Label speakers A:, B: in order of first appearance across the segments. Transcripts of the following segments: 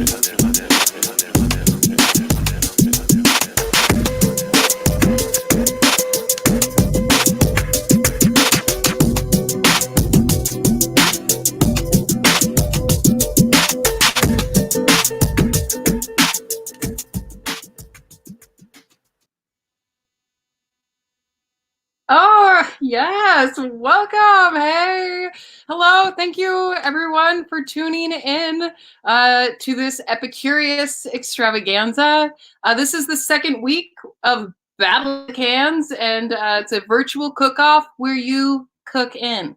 A: Oh, yes. Welcome. Hey. Hello. Thank you, everyone, for tuning in to this Epicurious extravaganza. This is the second week of Battle of the Cans, and it's a virtual cook-off where you cook in.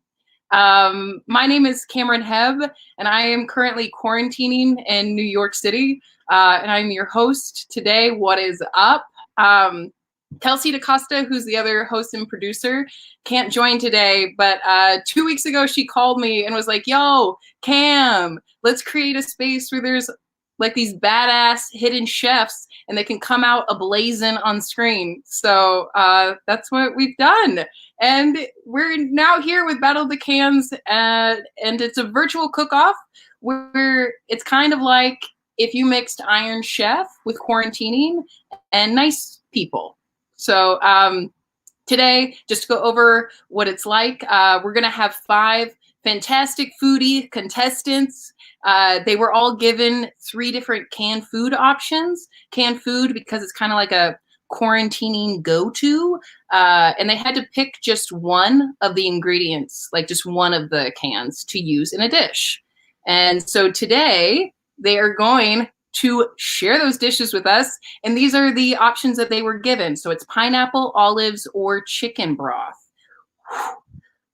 A: My name is Cameran Hebb, and I am currently quarantining in New York City, and I'm your host today. What is up? Kelsey DaCosta, who's the other host and producer, can't join today, but 2 weeks ago she called me and was like, yo, Cam, let's create a space where there's like these badass hidden chefs and they can come out ablazing on screen. So that's what we've done. And we're now here with Battle of the Cans, and it's a virtual cook-off where it's kind of like if you mixed Iron Chef with quarantining and nice people. So today, just to go over what it's like, we're going to have 5 fantastic foodie contestants. They were all given 3 different canned food options. Canned food because it's kind of like a quarantining go-to. And they had to pick just one of the ingredients, like just one of the cans to use in a dish. And so today, they are going to share those dishes with us. And these are the options that they were given. So it's pineapple, olives, or chicken broth.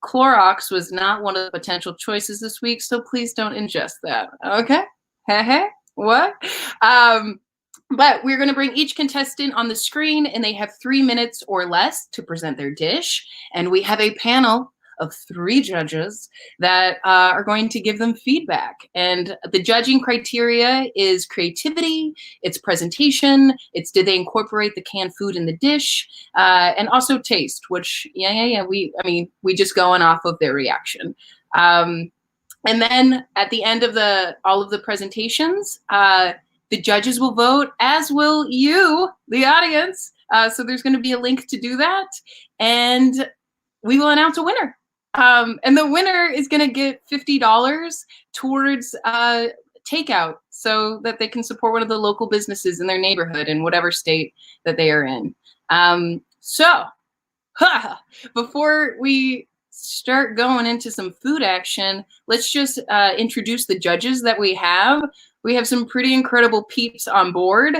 A: Clorox was not one of the potential choices this week, so please don't ingest that. Okay? Hey, what? But we're going to bring each contestant on the screen, and they have 3 minutes or less to present their dish. And we have a panel of 3 judges that are going to give them feedback. And the judging criteria is creativity, it's presentation, it's did they incorporate the canned food in the dish, and also taste, which, we just going off of their reaction. And then at the end of all of the presentations, the judges will vote, as will you, the audience. So there's going to be a link to do that. And we will announce a winner. And the winner is going to get $50 towards takeout so that they can support one of the local businesses in their neighborhood in whatever state that they are in. Before we start going into some food action, let's just introduce the judges that we have. We have some pretty incredible peeps on board.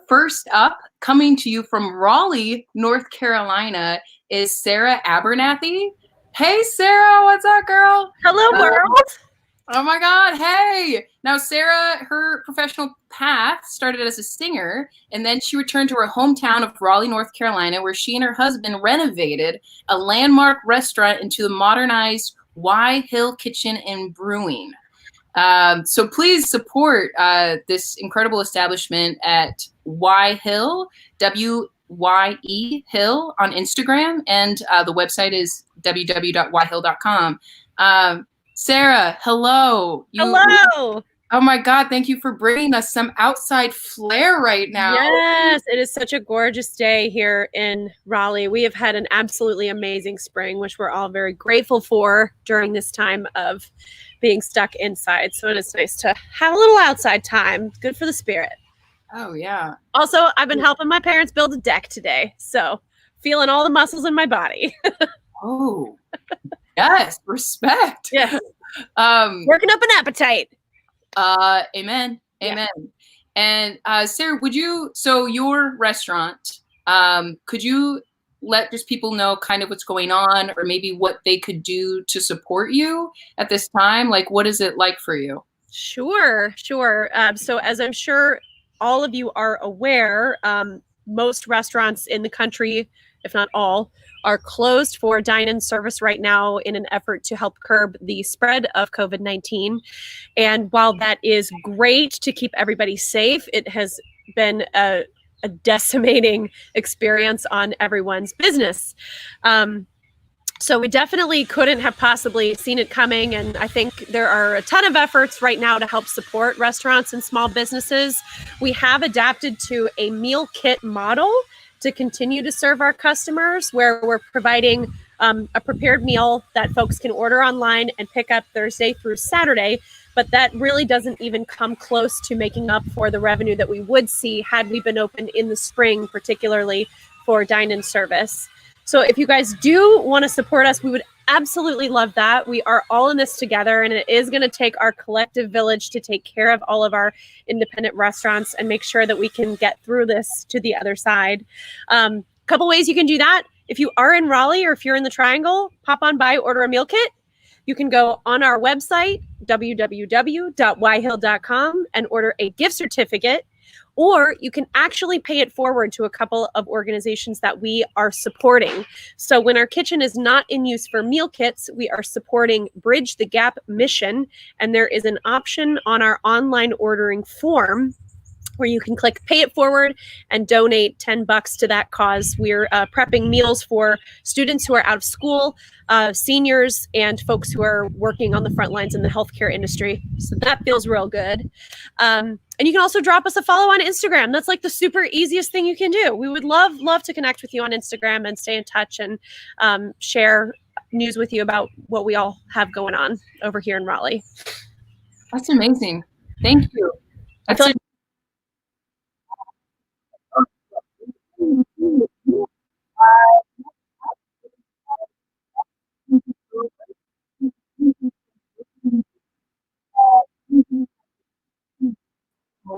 A: First up, coming to you from Raleigh, North Carolina, is Sara Abernethy. Hey, Sara, what's up, girl?
B: Hello, world.
A: Oh my God, hey. Now, Sara, her professional path started as a singer, and then she returned to her hometown of Raleigh, North Carolina, where she and her husband renovated a landmark restaurant into the modernized Y Hill Kitchen and Brewing. So please support this incredible establishment at Y Hill, WYE Hill on Instagram, and the website is www.yhill.com. Sara, hello.
B: Hello.
A: Oh my God, thank you for bringing us some outside flair right now.
B: Yes, it is such a gorgeous day here in Raleigh. We have had an absolutely amazing spring, which we're all very grateful for during this time of being stuck inside. So it is nice to have a little outside time. Good for the spirit.
A: Oh, yeah.
B: Also, I've been helping my parents build a deck today. So feeling all the muscles in my body.
A: Oh, yes. Respect.
B: Yes. Working up an appetite.
A: Amen. Amen. Yeah. And Sara, so your restaurant, could you let just people know kind of what's going on or maybe what they could do to support you at this time? Like, what is it like for you?
B: Sure. So as I'm sure all of you are aware, most restaurants in the country, if not all, are closed for dine-in service right now in an effort to help curb the spread of COVID-19. And while that is great to keep everybody safe, it has been a decimating experience on everyone's business. So we definitely couldn't have possibly seen it coming. And I think there are a ton of efforts right now to help support restaurants and small businesses. We have adapted to a meal kit model to continue to serve our customers, where we're providing a prepared meal that folks can order online and pick up Thursday through Saturday. But that really doesn't even come close to making up for the revenue that we would see had we been open in the spring, particularly for dine-in service. So if you guys do want to support us, we would absolutely love that. We are all in this together, and it is going to take our collective village to take care of all of our independent restaurants and make sure that we can get through this to the other side. Couple ways you can do that. If you are in Raleigh or if you're in the Triangle, pop on by, order a meal kit. You can go on our website, www.yhill.com, and order a gift certificate. Or you can actually pay it forward to a couple of organizations that we are supporting. So when our kitchen is not in use for meal kits, we are supporting Bridge the Gap mission. And there is an option on our online ordering form where you can click pay it forward and donate $10 to that cause. We're prepping meals for students who are out of school, seniors, and folks who are working on the front lines in the healthcare industry. So that feels real good. And you can also drop us a follow on Instagram. That's like the super easiest thing you can do. We would love to connect with you on Instagram and stay in touch and share news with you about what we all have going on over here in Raleigh.
A: That's amazing. Thank you.
B: I feel like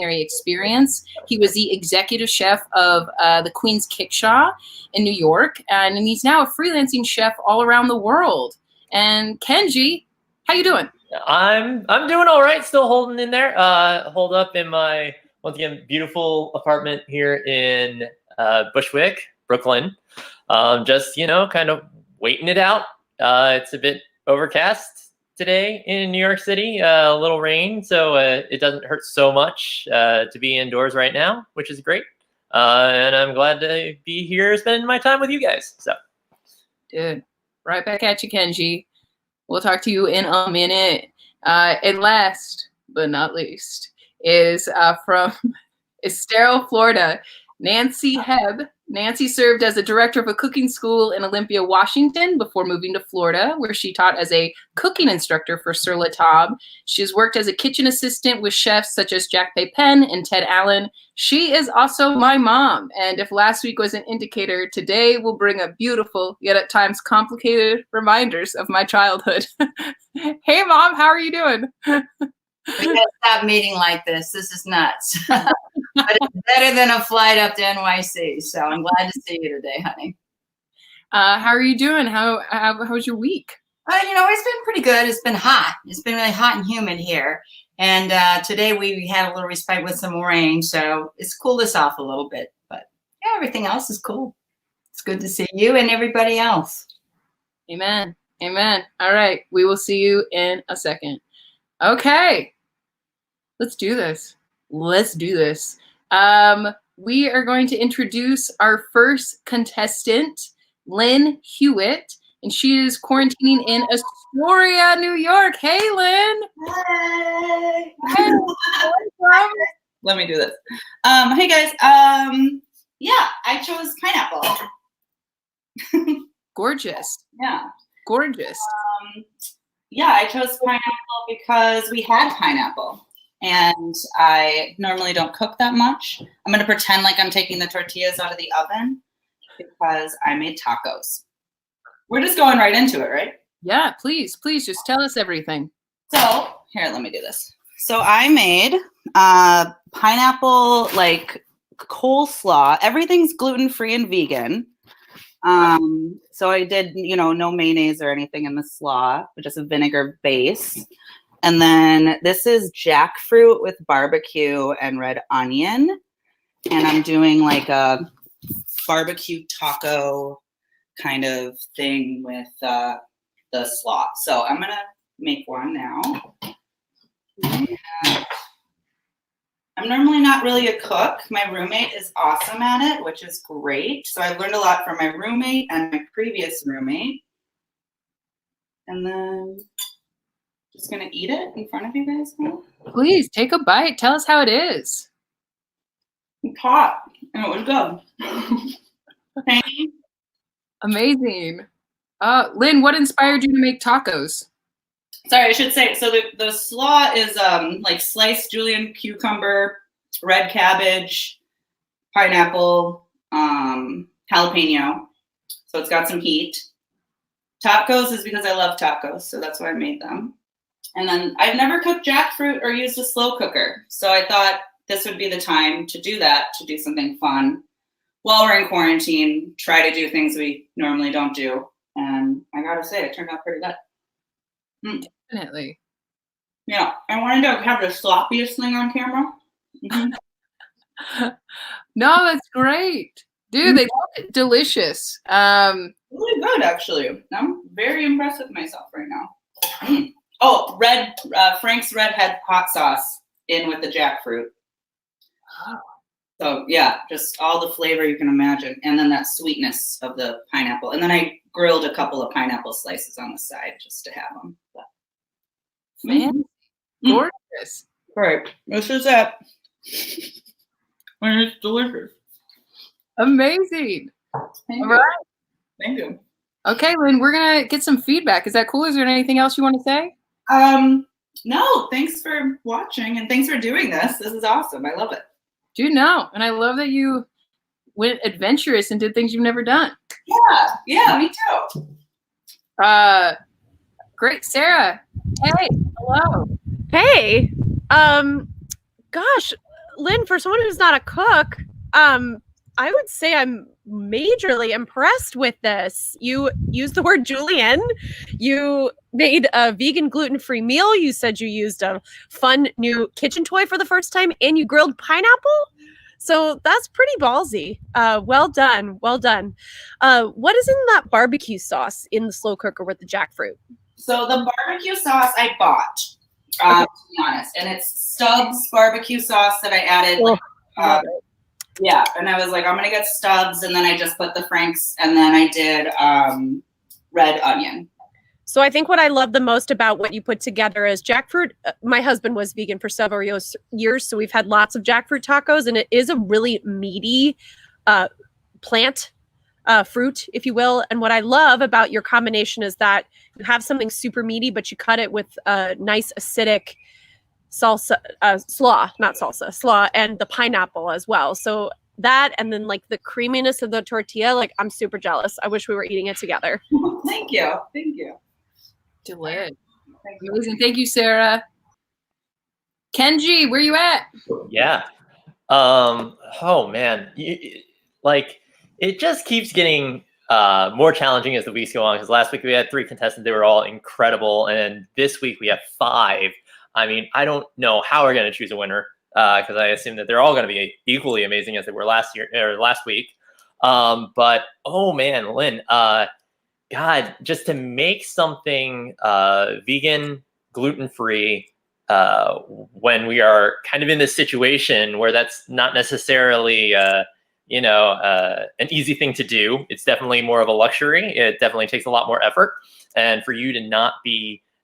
A: experience. He was the executive chef of the Queen's Kickshaw in New York, and he's now a freelancing chef all around the world. And Kenji, how you doing?
C: I'm doing all right. Still holding in there. Hold up in my, once again, beautiful apartment here in Bushwick, Brooklyn. Just, kind of waiting it out. It's a bit overcast today in New York City, a little rain, so it doesn't hurt so much to be indoors right now, which is great. And I'm glad to be here spending my time with you guys. So,
A: dude, right back at you, Kenji. We'll talk to you in a minute. And last but not least is from Estero, Florida, Nancy Hebb. Nancy served as a director of a cooking school in Olympia, Washington, before moving to Florida, where she taught as a cooking instructor for Sir Latab. She has worked as a kitchen assistant with chefs such as Jack Penn and Ted Allen. She is also my mom, and if last week was an indicator, today will bring up beautiful, yet at times complicated reminders of my childhood. Hey, Mom, how are you doing?
D: We gotta stop meeting like this. This is nuts. But it's better than a flight up to NYC. So I'm glad to see you today, honey.
A: How are you doing? How was your week?
D: It's been pretty good. It's been hot. It's been really hot and humid here. And today we had a little respite with some rain. So it's cooled us off a little bit. But yeah, everything else is cool. It's good to see you and everybody else.
A: Amen. Amen. All right. We will see you in a second. Okay. Let's do this. We are going to introduce our first contestant, Lynn Hewett, and she is quarantining in Astoria, New York. Hey, Lynn.
E: Hi.
A: Hey.
E: Let me do this. Hey, guys. Yeah, I chose pineapple.
A: Gorgeous.
E: Yeah.
A: Gorgeous.
E: Yeah, I chose pineapple because we had pineapple. And I normally don't cook that much. I'm going to pretend like I'm taking the tortillas out of the oven because I made tacos. We're just going right into it, right?
A: Yeah, please just tell us everything.
E: So, here, let me do this. So I made pineapple, coleslaw. Everything's gluten-free and vegan. So I did, no mayonnaise or anything in the slaw, but just a vinegar base. And then this is jackfruit with barbecue and red onion. And I'm doing like a barbecue taco kind of thing with the slaw. So I'm going to make one now. And I'm normally not really a cook. My roommate is awesome at it, which is great. So I learned a lot from my roommate and my previous roommate. And then just gonna eat it in front of you guys now.
A: Please take a bite. Tell us how it is.
E: It's hot and it was good. Tangy.
A: Amazing. Lynn, what inspired you to make tacos?
E: Sorry, I should say, so the slaw is like sliced julienne cucumber, red cabbage, pineapple, jalapeno. So it's got some heat. Tacos is because I love tacos, so that's why I made them. And then I've never cooked jackfruit or used a slow cooker. So I thought this would be the time to do that, to do something fun. While we're in quarantine, try to do things we normally don't do. And I gotta say, it turned out pretty good.
A: Definitely.
E: Yeah, I wanted to have the sloppiest thing on camera.
A: No, that's great. Dude, they look delicious.
E: Really good, actually. I'm very impressed with myself right now. Oh, Frank's Redhead hot sauce in with the jackfruit.
A: Oh.
E: So yeah, just all the flavor you can imagine. And then that sweetness of the pineapple. And then I grilled a couple of pineapple slices on the side just to have them.
A: Man, gorgeous.
E: All right, this is it. And it's delicious.
A: Amazing.
E: Thank
A: All
E: you.
A: right.
E: Thank you.
A: Okay, Lynn, we're going to get some feedback. Is that cool? Is there anything else you want to say?
E: No, thanks for watching and thanks for doing this. This is awesome. I love it.
A: Dude, no. And I love that you went adventurous and did things you've never done.
E: Yeah, me too.
A: Great. Sarah. Hey, hello.
B: Hey, gosh, Lynn, for someone who's not a cook, I would say I'm majorly impressed with this. You used the word julienne. You made a vegan gluten-free meal. You said you used a fun new kitchen toy for the first time, and you grilled pineapple. So that's pretty ballsy. Well done. Well done. What is in that barbecue sauce in the slow cooker with the jackfruit?
E: So the barbecue sauce I bought, to be honest, and it's Stubbs barbecue sauce that I added. Yeah, and I was like, I'm gonna get Stubbs, and then I just put the Frank's, and then I did red onion.
B: So I think what I love the most about what you put together is jackfruit. My husband was vegan for several years, so we've had lots of jackfruit tacos, and it is a really meaty plant, fruit, if you will. And what I love about your combination is that you have something super meaty, but you cut it with a nice acidic salsa, slaw, and the pineapple as well. So that, and then like the creaminess of the tortilla, like I'm super jealous. I wish we were eating it together.
E: Thank you. Thank you.
A: Delicious. Amazing. Thank you, Sarah. Kenji, where you at?
C: Yeah. Oh man, like it just keeps getting more challenging as the weeks go on. Because last week we had 3 contestants; they were all incredible, and this week we have 5. I mean, I don't know how we're going to choose a winner because I assume that they're all going to be equally amazing as they were last week. But oh man, Lynn, God, just to make something vegan, gluten-free, when we are kind of in this situation where that's not necessarily, an easy thing to do. It's definitely more of a luxury. It definitely takes a lot more effort, and for you to not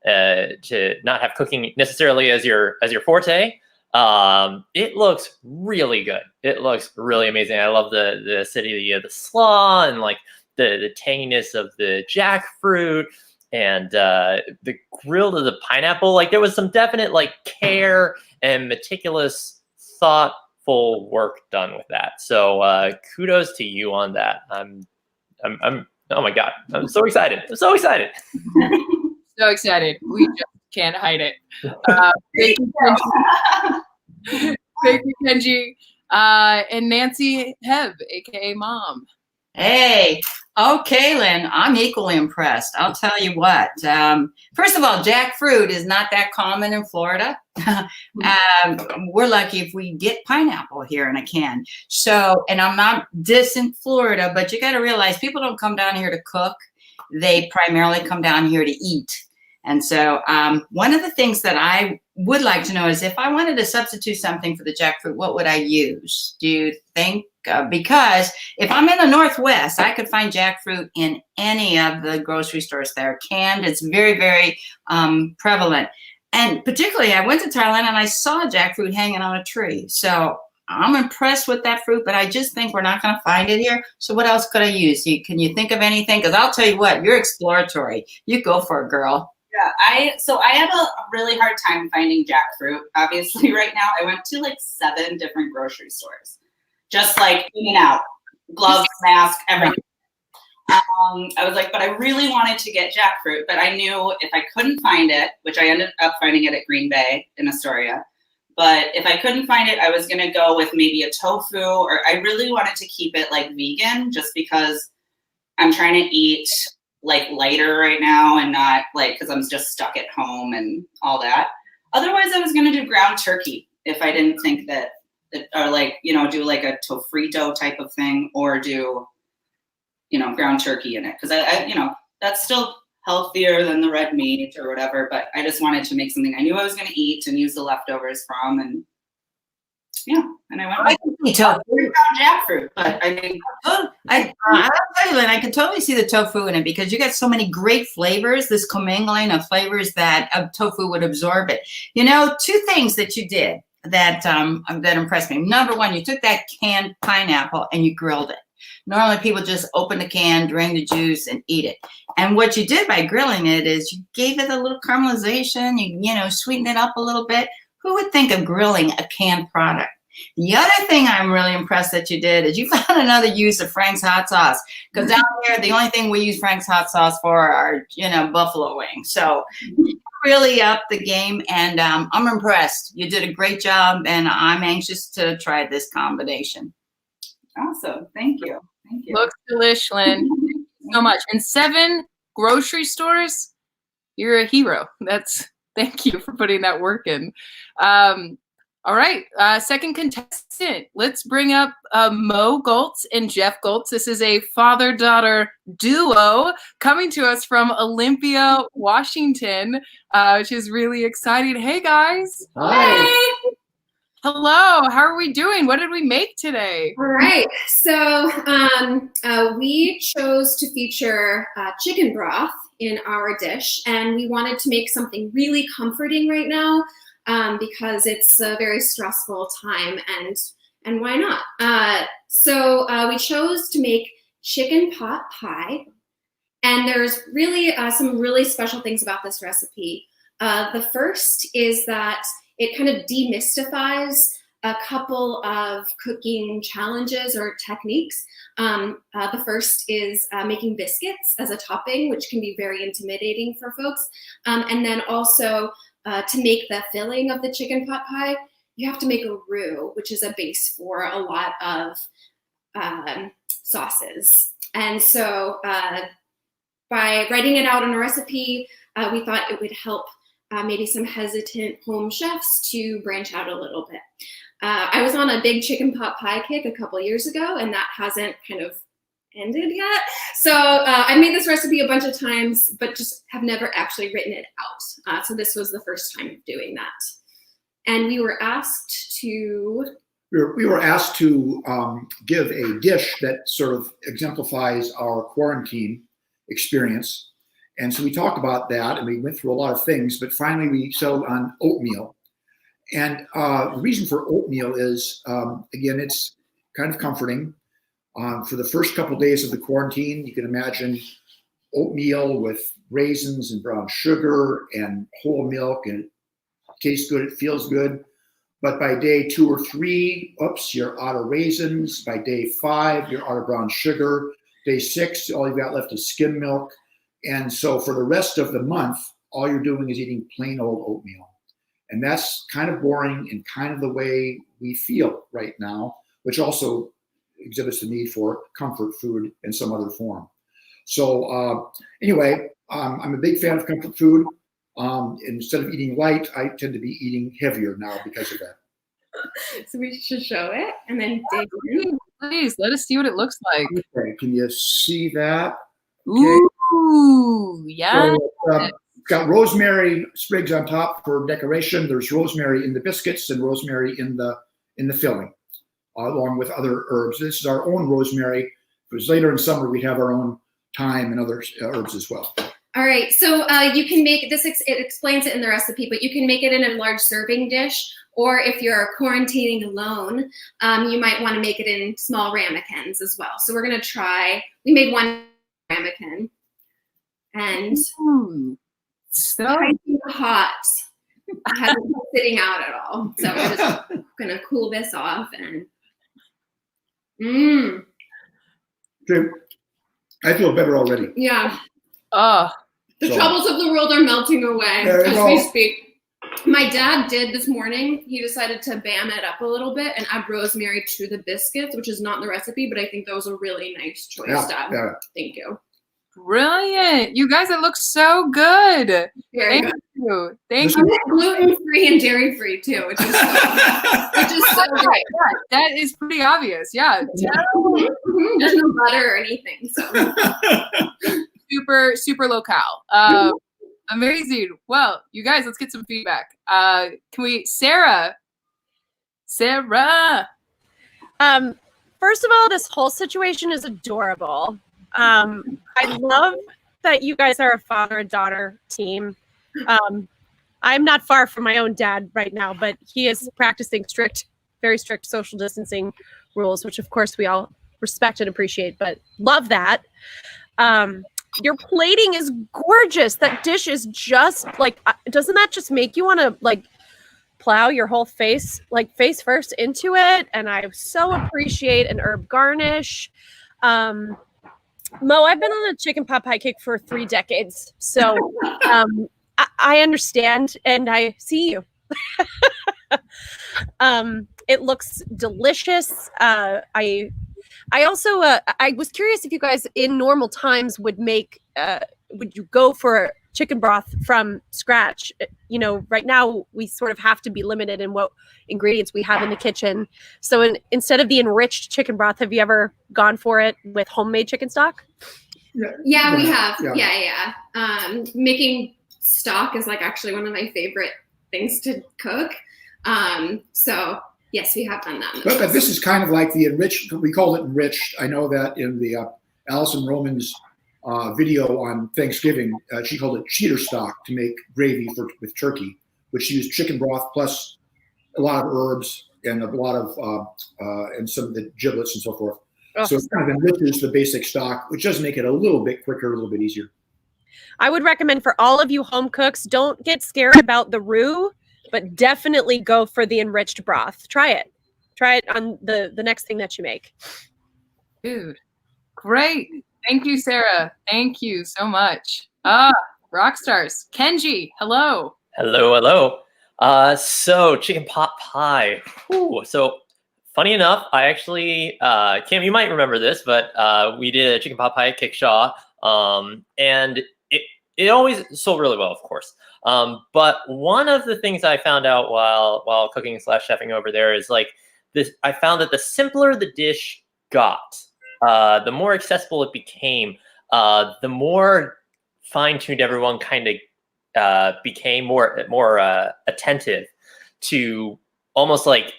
C: have cooking necessarily as your forte, it looks really good. It looks really amazing. I love the acidity of the slaw and like the tanginess of the jackfruit and the grill of the pineapple. Like there was some definite like care and meticulous, thoughtful work done with that. So kudos to you on that. I'm oh my God, I'm so excited. I'm so excited.
A: So excited. We just can't hide it. Thank you, Kenji. Thank you, Kenji. And Nancy Hebb, aka Mom.
D: Hey, okay, Lynn, I'm equally impressed. I'll tell you what. First of all, jackfruit is not that common in Florida. We're lucky if we get pineapple here in a can. So, and I'm not dissing Florida, but you got to realize people don't come down here to cook. They primarily come down here to eat. And so one of the things that I would like to know is if I wanted to substitute something for the jackfruit, what would I use? Do you think? Because if I'm in the Northwest, I could find jackfruit in any of the grocery stores there. Canned, it's very, very prevalent. And particularly, I went to Thailand and I saw jackfruit hanging on a tree. So I'm impressed with that fruit, but I just think we're not going to find it here. So what else could I use? Can you think of anything? Because I'll tell you what, you're exploratory. You go for it, girl.
E: Yeah, I have a really hard time finding jackfruit. Obviously, right now, I went to like 7 different grocery stores, just like in and out, gloves, mask, everything. I was like, but I really wanted to get jackfruit, but I knew if I couldn't find it, which I ended up finding it at Green Bay in Astoria, but if I couldn't find it, I was going to go with maybe a tofu, or I really wanted to keep it like vegan just because I'm trying to eat like lighter right now and not like, because I'm just stuck at home and all that. Otherwise, I was going to do ground turkey if I didn't think that, or like, you know, do like a tofrito type of thing, or do, you know, ground turkey in it. Because I, you know, that's still healthier than the red meat or whatever, but I just wanted to make something I knew I was going to eat and use the leftovers from. And yeah, and I went with jackfruit, but I mean,
D: I'll tell you, Lynn, I can totally see the tofu in it because you got so many great flavors, this commingling of flavors that tofu would absorb it. You know, 2 things that you did that impressed me. Number one, you took that canned pineapple and you grilled it. Normally people just open the can, drain the juice, and eat it. And what you did by grilling it is you gave it a little caramelization, you know, sweeten it up a little bit. Who would think of grilling a canned product? The other thing I'm really impressed that you did is you found another use of Frank's hot sauce. Because down here, the only thing we use Frank's hot sauce for are, you know, buffalo wings. So you really upped the game, and I'm impressed. You did a great job, and I'm anxious to try this combination.
E: awesome. Thank you. Thank you.
A: Looks delish, Lynn. Thank you so much. And 7 grocery stores, you're a hero. Thank you for putting that work in. All right, second contestant. Let's bring up Mo Goltz and Jeff Goltz. This is a father-daughter duo coming to us from Olympia, Washington, which is really exciting. Hey, guys.
C: Hi.
F: Hey.
A: Hello. How are we doing? What did we make today?
F: All right. So we chose to feature chicken broth in our dish, and we wanted to make something really comforting right now because it's a very stressful time, and why not? So we chose to make chicken pot pie, and there's really some really special things about this recipe. The first is that it kind of demystifies a couple of cooking challenges or techniques. The first is making biscuits as a topping, which can be very intimidating for folks. And then also to make the filling of the chicken pot pie, you have to make a roux, which is a base for a lot of sauces. And so by writing it out in a recipe, we thought it would help maybe some hesitant home chefs to branch out a little bit. I was on a big chicken pot pie kick a couple years ago, and that hasn't kind of ended yet. So I made this recipe a bunch of times, but just have never actually written it out. So this was the first time of doing that. And we were asked to...
G: We were asked to give a dish that sort of exemplifies our quarantine experience. And so we talked about that, and we went through a lot of things, but finally we settled on oatmeal. And the reason for oatmeal is, again, it's kind of comforting. For the first couple of days of the quarantine, you can imagine oatmeal with raisins and brown sugar and whole milk, and it tastes good, it feels good. But by day 2 or 3, oops, you're out of raisins. By day 5, you're out of brown sugar. Day 6, all you've got left is skim milk. And so for the rest of the month, all you're doing is eating plain old oatmeal. And that's kind of boring and kind of the way we feel right now, which also exhibits the need for comfort food in some other form. So anyway, I'm a big fan of comfort food. Instead of eating light, I tend to be eating heavier now because of that.
F: So we should show it and then dig in.
A: Please, let us see what it looks like.
G: Okay, can you see that?
A: Ooh, yeah.
G: So, got rosemary sprigs on top for decoration. There's rosemary in the biscuits and rosemary in the filling, along with other herbs. This is our own rosemary. Because later in summer, we have our own thyme and other herbs as well.
F: All right, so you can make this, it explains it in the recipe, but you can make it in a large serving dish, or if you're quarantining alone, you might want to make it in small ramekins as well. So we're gonna try, we made one ramekin, and
A: so
F: hot. I haven't been sitting out at all. So we're just gonna cool this off and,
G: Okay. I feel better already.
F: yeah. The
G: So-
F: troubles of the world are melting away
G: There you
F: as
G: go.
F: we speak. My dad did this morning. He decided to bam it up a little bit and add rosemary to the biscuits, which is not in the recipe, but I think that was a really nice choice. Dad.
G: Yeah.
F: Thank you.
A: brilliant. You guys, it looks so good.
F: Very
A: Thank
F: good.
A: you. Thank
F: I'm
A: you.
F: gluten-free and dairy-free too, which is so great.
A: Yeah, that is pretty obvious. Yeah.
F: Mhm, there's no butter or anything. So
A: Super, super locale. Amazing. Well, you guys, let's get some feedback. Can we, Sara?
B: First of all, this whole situation is adorable. I love that you guys are a father and daughter team. I'm not far from my own dad right now, but he is practicing very strict social distancing rules, which of course we all respect and appreciate, but love that. Your plating is gorgeous. That dish is just like, doesn't that just make you want to like plow your whole face, like face first into it? And I so appreciate an herb garnish. Mo, I've been on a chicken pot pie kick for 3 decades. So I understand and I see you. It looks delicious. I also, I was curious if you guys in normal times would you go for chicken broth from scratch? You know, right now we sort of have to be limited in what ingredients we have in the kitchen. So instead of the enriched chicken broth, have you ever gone for it with homemade chicken stock?
F: yeah, we have.
G: Yeah.
F: Yeah. Making stock is like actually one of my favorite things to cook. So yes, we have done that.
G: But this is kind of like the enriched, we call it enriched. I know that in the Alison Roman's video on Thanksgiving, she called it cheater stock to make gravy with turkey, which used chicken broth plus a lot of herbs and a lot of, and some of the giblets and so forth.
B: Oh.
G: So it kind of enriches the basic stock, which does make it a little bit quicker, a little bit easier.
B: I would recommend for all of you home cooks, don't get scared about the roux, but definitely go for the enriched broth. Try it. Try it on the next thing that you make.
A: Dude, great. Thank you, Sara. Thank you so much. Rock stars. Kenji, hello.
C: Hello, hello. So chicken pot pie. Whew. So funny enough, I actually, Cam, you might remember this, but we did a chicken pot pie at Kickshaw, and it always sold really well, of course. But one of the things I found out while cooking / chefing over there is like this. I found that the simpler the dish got, the more accessible it became, the more fine-tuned everyone kind of became more attentive to almost like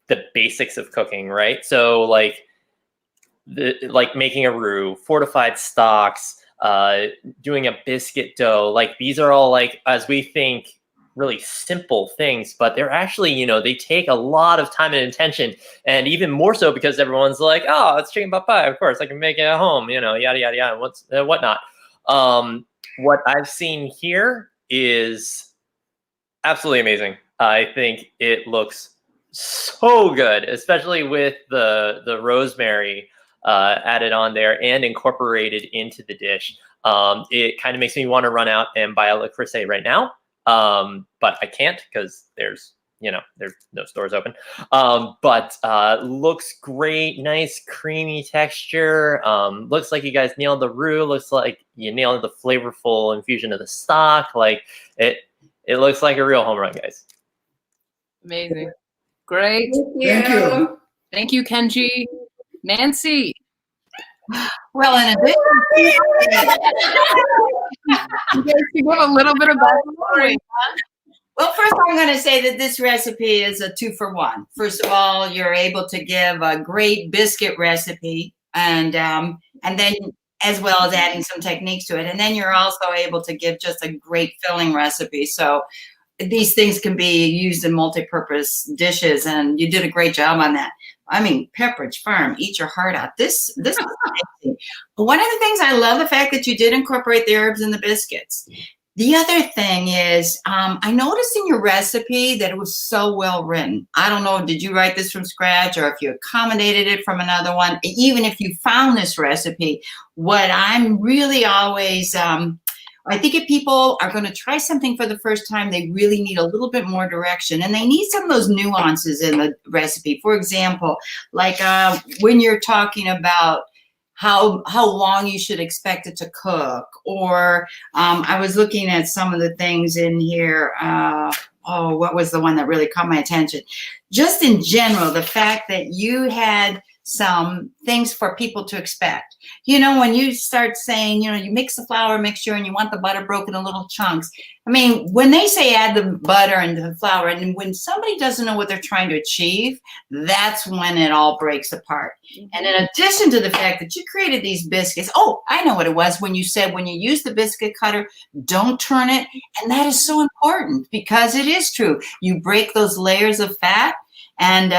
C: the basics of cooking, right? So like making a roux, fortified stocks, doing a biscuit dough, like these are all like, as we think, really simple things, but they're actually, you know, they take a lot of time and attention, and even more so because everyone's like, oh, it's chicken pot pie, of course I can make it at home, you know, yada yada yada, whatnot. What I've seen here is absolutely amazing. I think it looks so good, especially with the rosemary added on there and incorporated into the dish. It kind of makes me want to run out and buy a Le Creuset right now, but I can't because there's no stores open. But looks great, nice creamy texture. Looks like you guys nailed the roux. Looks like you nailed the flavorful infusion of the stock. Like it looks like a real home run, guys.
A: Amazing. Great.
G: Thank you.
A: Thank you, Kenji. Nancy.
D: Well, in addition,
A: You guys can give a little bit of backstory.
D: well, first I'm going to say that this recipe is a 2-for-1. First of all, you're able to give a great biscuit recipe, and then as well as adding some techniques to it, and then you're also able to give just a great filling recipe. So these things can be used in multi-purpose dishes, and you did a great job on that. I mean, Pepperidge Farm, eat your heart out. This is amazing. One of the things I love the fact that you did incorporate the herbs in the biscuits. The other thing is, I noticed in your recipe that it was so well written. I don't know, did you write this from scratch or if you accommodated it from another one? Even if you found this recipe, what I'm really always, I think if people are going to try something for the first time, they really need a little bit more direction, and they need some of those nuances in the recipe. For example, like when you're talking about how long you should expect it to cook, or I was looking at some of the things in here. What was the one that really caught my attention? Just in general, the fact that you had some things for people to expect. You know, when you start saying, you know, you mix the flour mixture and you want the butter broken in little chunks. I mean, when they say add the butter and the flour, and when somebody doesn't know what they're trying to achieve, that's when it all breaks apart. And in addition to the fact that you created these biscuits, oh, I know what it was when you said when you use the biscuit cutter, don't turn it. And that is so important because it is true. You break those layers of fat, and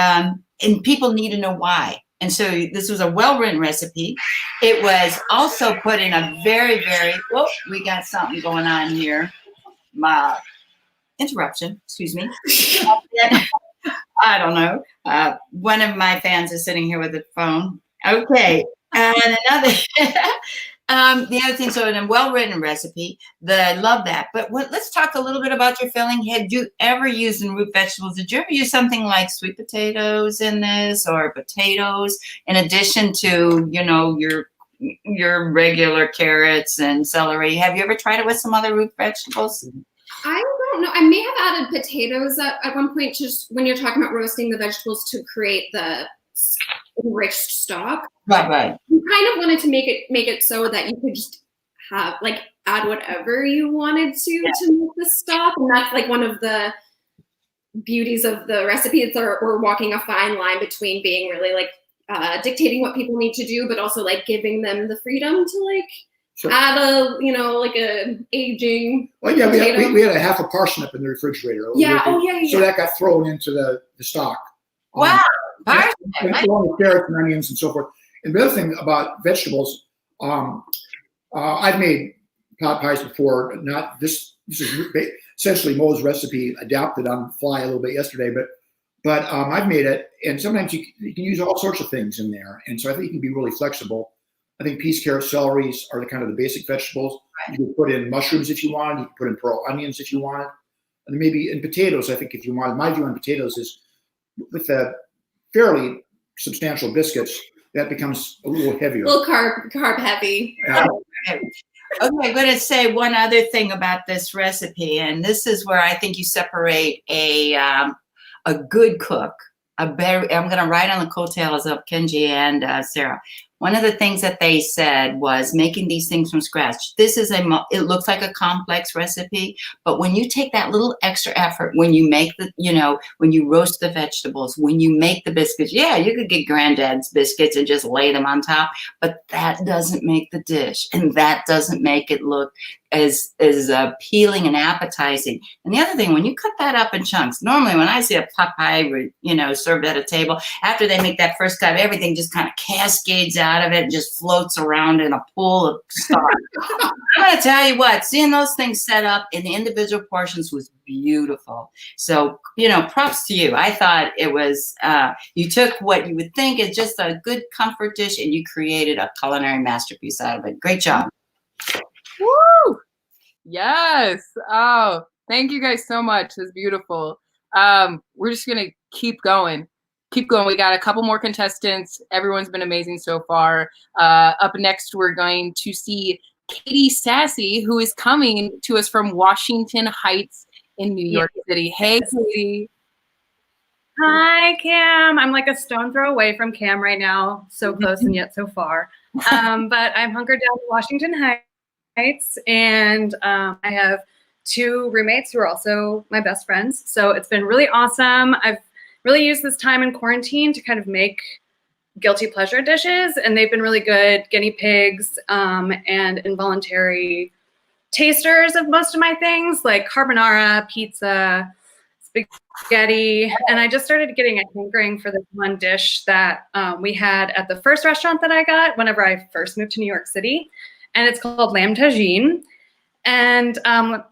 D: people need to know why. And so this was a well-written recipe. It was also put in a very, whoa, we got something going on here. My interruption, excuse me. I don't know. One of my fans is sitting here with a phone. Okay. And another, the other thing, so in a well-written recipe, I love that. But let's talk a little bit about your filling. Had you ever used in root vegetables? Did you ever use something like sweet potatoes in this, or potatoes, in addition to, you know, your regular carrots and celery? Have you ever tried it with some other root vegetables?
F: I don't know. I may have added potatoes at one point, just when you're talking about roasting the vegetables to create the enriched stock.
D: Right.
F: You kind of wanted to make it so that you could just have, like, add whatever you wanted to make the stock. And that's like one of the beauties of the recipe. It's we're walking a fine line between being really like dictating what people need to do, but also like giving them the freedom to like add a, you know, like a aging.
G: Well, yeah,
F: potato.
G: we had a half a parsnip in the refrigerator.
F: Yeah.
G: So that got thrown into the stock.
D: Wow.
G: And along with carrots and onions and so forth. And the other thing about vegetables, I've made pot pies before. Not this. This is essentially Mo's recipe adapted on the fly a little bit yesterday, but I've made it, and sometimes you can use all sorts of things in there, and so I think you can be really flexible. I think peas, carrots, celeries are the kind of the basic vegetables. You can put in mushrooms if you want. You can put in pearl onions if you want, and maybe in potatoes. I think if you want. My view on potatoes is with the fairly substantial biscuits, that becomes a little heavier.
F: A little carb heavy.
D: Okay, I'm going to say one other thing about this recipe, and this is where I think you separate a good cook. I'm going to write on the coattails of Kenji and Sara. One of the things that they said was making these things from scratch. This is it looks like a complex recipe, but when you take that little extra effort, when you make when you roast the vegetables, when you make the biscuits, yeah, you could get granddad's biscuits and just lay them on top, but that doesn't make the dish, and that doesn't make it look as appealing and appetizing. And the other thing, when you cut that up in chunks, normally when I see a pot pie, served at a table, after they make that first cut, everything just kind of cascades out of it and just floats around in a pool of stock. I'm going to tell you what, seeing those things set up in the individual portions was beautiful. So, props to you. I thought it was, you took what you would think is just a good comfort dish and you created a culinary masterpiece out of it. Great job.
A: Woo! Yes. Oh, thank you guys so much. It's beautiful. We're just going to keep going. We got a couple more contestants. Everyone's been amazing so far. Up next, we're going to see Katie Sasse, who is coming to us from Washington Heights in New York City. Hey, Katie.
H: Hi, Cam. I'm like a stone throw away from Cam right now. So close and yet so far. But I'm hunkered down in Washington Heights, and I have 2 roommates who are also my best friends. So it's been really awesome. I've really used this time in quarantine to kind of make guilty pleasure dishes, and they've been really good guinea pigs and involuntary tasters of most of my things, like carbonara, pizza, spaghetti. And I just started getting a hankering for this one dish that we had at the first restaurant that I got whenever I first moved to New York City, and it's called lamb tagine. And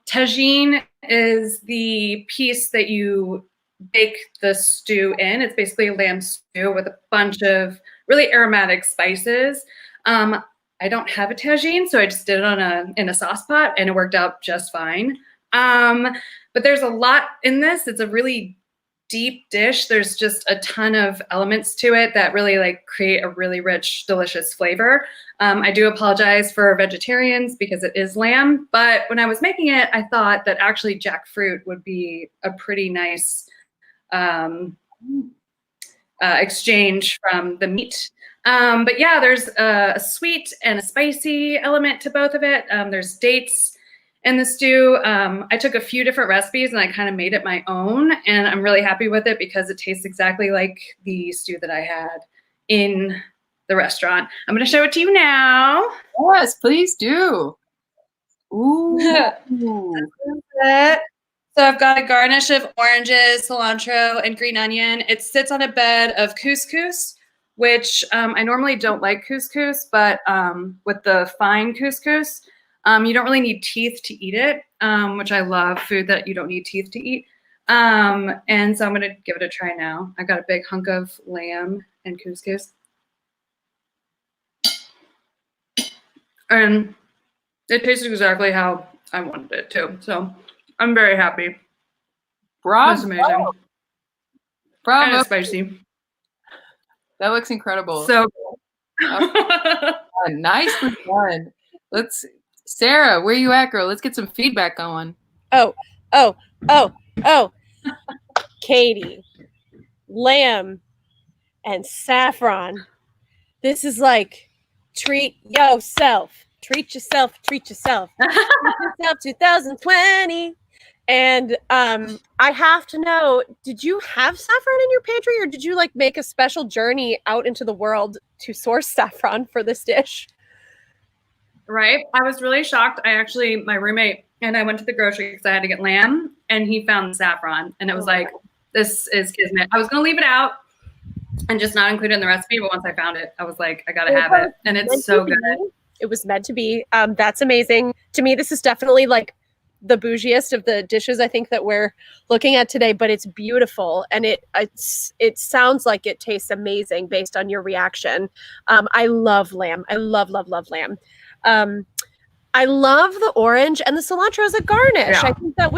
H: tagine is the piece that you bake the stew in. It's basically a lamb stew with a bunch of really aromatic spices. I don't have a tagine, so I just did it in a sauce pot, and it worked out just fine. But there's a lot in this. It's a really deep dish. There's just a ton of elements to it that really like create a really rich, delicious flavor. I do apologize for vegetarians because it is lamb, but when I was making it, I thought that actually jackfruit would be a pretty nice exchange from the meat. But yeah, there's a sweet and a spicy element to both of it. There's dates in the stew. I took a few different recipes and I kind of made it my own, and I'm really happy with it because it tastes exactly like the stew that I had in the restaurant. I'm going to show it to you now.
A: Yes, please do. Ooh.
H: So I've got a garnish of oranges, cilantro, and green onion. It sits on a bed of couscous, which I normally don't like couscous, but with the fine couscous, you don't really need teeth to eat it, which I love food that you don't need teeth to eat. And so I'm going to give it a try now. I got a big hunk of lamb and couscous. And it tastes exactly how I wanted it to. So I'm very happy.
A: Bravo.
H: It's amazing.
A: Bravo.
H: And it's spicy.
A: That looks incredible.
H: So
A: nicely done. Sarah, where you at, girl? Let's get some feedback going.
B: Oh. Katie, lamb, and saffron. This is like treat yourself. Treat yourself. Treat yourself. Treat yourself 2020. And I have to know, did you have saffron in your pantry, or did you like make a special journey out into the world to source saffron for this dish?
H: Right. I was really shocked. My roommate and I went to the grocery because I had to get lamb, and he found saffron, and it was like, this is kismet. I was going to leave it out and just not include it in the recipe, but once I found it, I was like, I got to have it. And it's so good.
B: It was meant to be. That's amazing. To me, this is definitely like the bougiest of the dishes I think that we're looking at today, but it's beautiful, and it sounds like it tastes amazing based on your reaction. I love lamb. I love lamb. I love the orange and the cilantro as a garnish.
H: Yeah.
B: I think that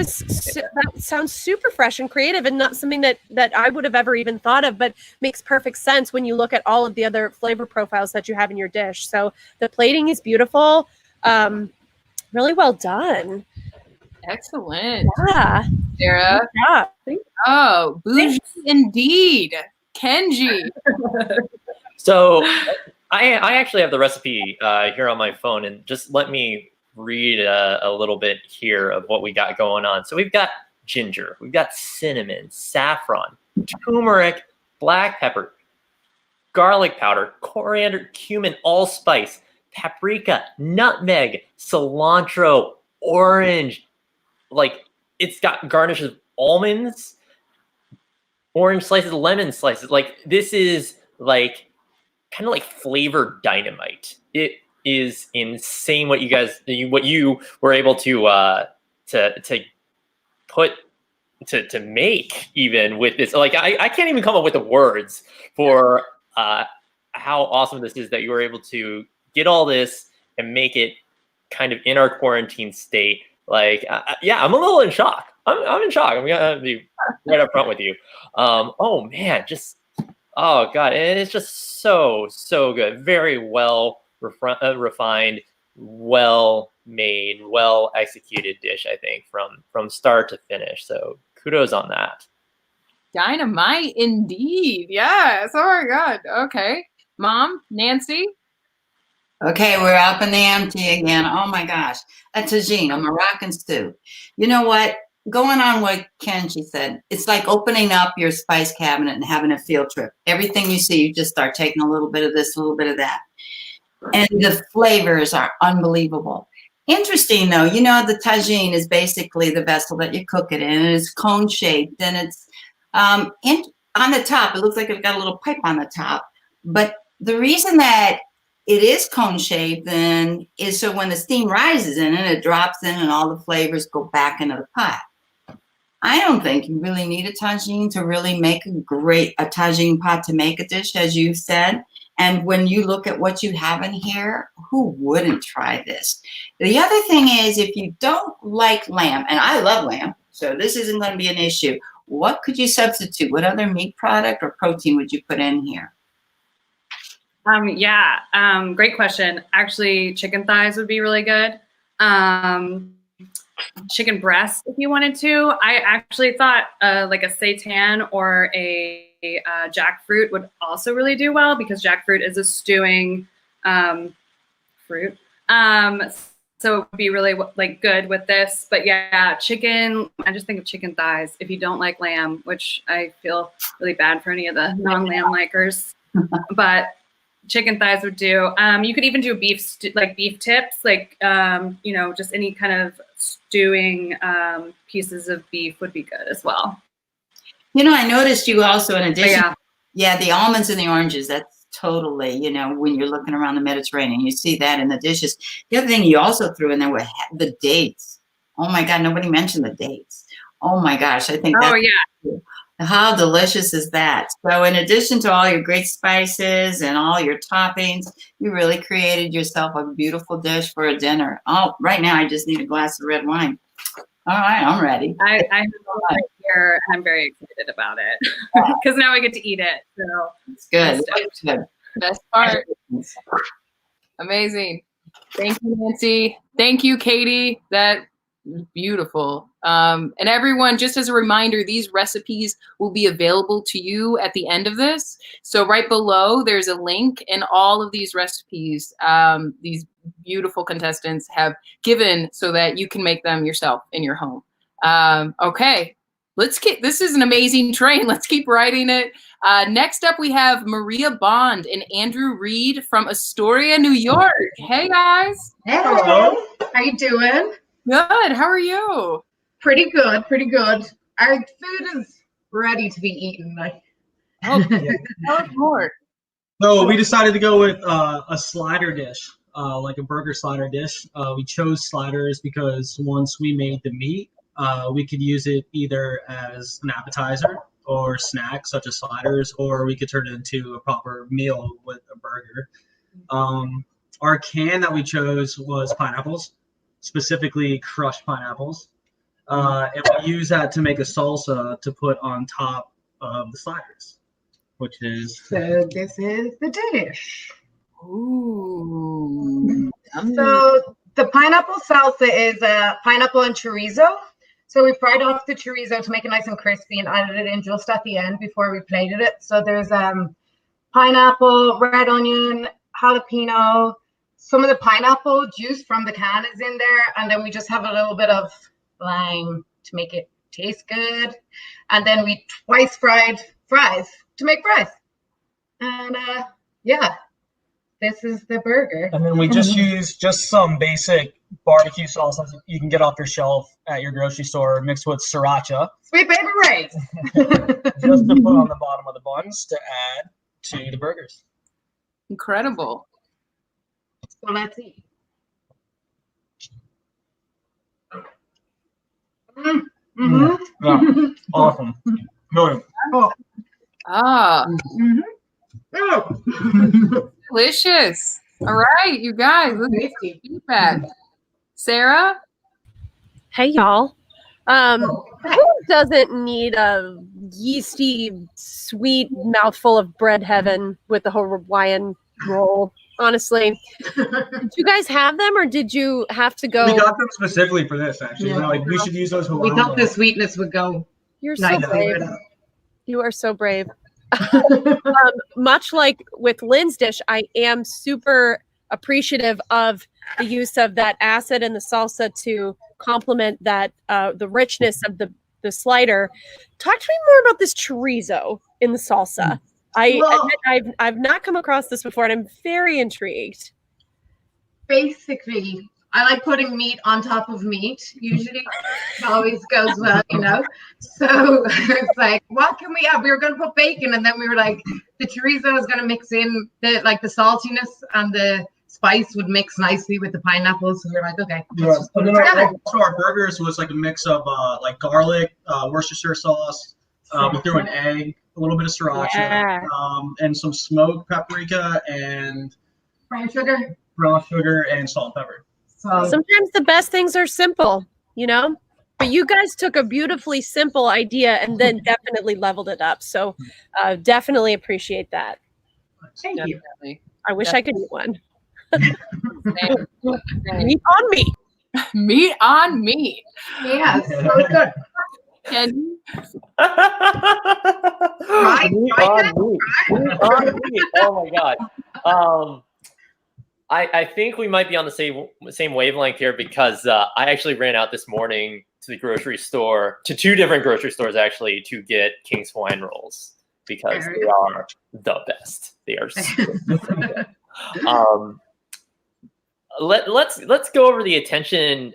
B: sounds super fresh and creative, and not something that I would have ever even thought of, but makes perfect sense when you look at all of the other flavor profiles that you have in your dish. So the plating is beautiful. Really well done.
A: Excellent.
B: Yeah.
A: Sarah.
B: Yeah.
A: Oh, bougie indeed. Kenji.
C: So I actually have the recipe here on my phone, and just let me read a little bit here of what we got going on. So we've got ginger, we've got cinnamon, saffron, turmeric, black pepper, garlic powder, coriander, cumin, allspice, paprika, nutmeg, cilantro, orange. Like, it's got garnish of almonds, orange slices, lemon slices. Like, this is like kind of like flavor dynamite. It is insane what you were able to put to make even with this. Like, I can't even come up with the words for how awesome this is that you were able to get all this and make it kind of in our quarantine state. Like, yeah, I'm a little in shock. I'm in shock. I'm gonna be right up front with you. Oh man, oh god, it's just so good. Very well refined, well made, well executed dish. I think from start to finish. So kudos on that.
A: Dynamite indeed. Yes. Oh my god. Okay. Mom, Nancy.
D: Okay, we're up in the ante again. Oh my gosh. A tagine, a Moroccan stew. You know what? Going on what Kenji said, it's like opening up your spice cabinet and having a field trip. Everything you see, you just start taking a little bit of this, a little bit of that. And the flavors are unbelievable. Interesting though, you know, the tagine is basically the vessel that you cook it in. And it's cone shaped and it's on the top. It looks like it's got a little pipe on the top. But the reason that it is cone shaped then is so when the steam rises in it, it drops in and all the flavors go back into the pot. I don't think you really need a tagine to really make a tagine pot to make a dish, as you said. And when you look at what you have in here, who wouldn't try this? The other thing is, if you don't like lamb, and I love lamb, so this isn't going to be an issue, what could you substitute? What other meat product or protein would you put in here?
H: Great question. Actually, chicken thighs would be really good. Chicken breast, if you wanted to. I actually thought like a seitan or a jackfruit would also really do well because jackfruit is a stewing fruit. So it would be really like good with this. But yeah, chicken, I just think of chicken thighs if you don't like lamb, which I feel really bad for any of the non-lamb likers. But chicken thighs would do. You could even do beef tips, like, you know, just any kind of stewing pieces of beef would be good as well.
D: You know, I noticed you also, in addition, the almonds and the oranges, that's totally, you know, when you're looking around the Mediterranean, you see that in the dishes. The other thing you also threw in there were the dates. Oh my God, nobody mentioned the dates. Oh my gosh, I think that's how delicious is that? So in addition to all your great spices and all your toppings, you really created yourself a beautiful dish for a dinner. Oh, right now I just need a glass of red wine. All right, I'm ready.
H: I have it right here. I'm very excited about it because now I get to eat it. So
D: it's good. It's good.
A: Best part. Amazing. Thank you, Nancy. Thank you, Katie. That was beautiful. And everyone, just as a reminder, these recipes will be available to you at the end of this. So right below, there's a link, and all of these recipes, these beautiful contestants have given so that you can make them yourself in your home. Okay, this is an amazing train. Let's keep riding it. Next up, we have Maria Bond and Andrew Reid from Astoria, New York. Hey, guys.
I: Hey. Hello. How you doing?
A: Good. How are you?
I: Pretty good. Pretty good. Our food is ready to be eaten.
A: Tell us more.
J: So we decided to go with a slider dish, like a burger slider dish. We chose sliders because once we made the meat, we could use it either as an appetizer or snack, such as sliders, or we could turn it into a proper meal with a burger. Our can that we chose was pineapples, specifically crushed pineapples. And we use that to make a salsa to put on top of the sliders, which is...
I: So this is the dish.
A: Ooh.
I: So the pineapple salsa is pineapple and chorizo. So we fried off the chorizo to make it nice and crispy and added it in just at the end before we plated it. So there's pineapple, red onion, jalapeno. Some of the pineapple juice from the can is in there. And then we just have a little bit of lime to make it taste good. And then we twice fried fries to make fries. And this is the burger.
J: And then we just use just some basic barbecue sauce that you can get off your shelf at your grocery store mixed with sriracha.
I: Sweet baby Reid.
J: Just to put on the bottom of the buns to add to the burgers.
A: Incredible.
I: So let's eat.
J: Yeah, awesome. Good.
I: Oh.
A: Ah.
I: Oh.
A: Delicious. All right, you guys, let's get some feedback. Sara?
B: Hey, y'all. Who doesn't need a yeasty, sweet mouthful of bread heaven with the Hawaiian roll? Honestly, did you guys have them, or did you have to go?
J: We got them specifically for this, actually. Yeah. Like, we should use those Hawaiian
I: We thought the sweetness would go.
B: You're so brave. You are so brave. Much like with Lynn's dish, I am super appreciative of the use of that acid and the salsa to complement that the richness of the slider. Talk to me more about this chorizo in the salsa. I've not come across this before, and I'm very intrigued.
I: Basically, I like putting meat on top of meat. Usually, it always goes well, you know. So it's like, what can we have? We were going to put bacon, and then we were like, the chorizo is going to mix in the saltiness, and the spice would mix nicely with the pineapple. So we were like, okay.
J: Yeah. And then our burgers was like a mix of like garlic, Worcestershire sauce. We threw an egg, a little bit of sriracha, and some smoked paprika and
I: brown sugar,
J: and salt and pepper.
B: Sometimes the best things are simple, you know, but you guys took a beautifully simple idea and then definitely leveled it up. So definitely appreciate that.
I: Thank you.
B: I wish I could eat one. Meat on meat.
A: Meat on meat.
I: Yeah, so good.
A: And
C: Oh my God. I think we might be on the same wavelength here, because I actually ran out this morning to the grocery store, to 2 different grocery stores actually, to get King's Hawaiian rolls, because they are the best. They are so good. Let's go over the attention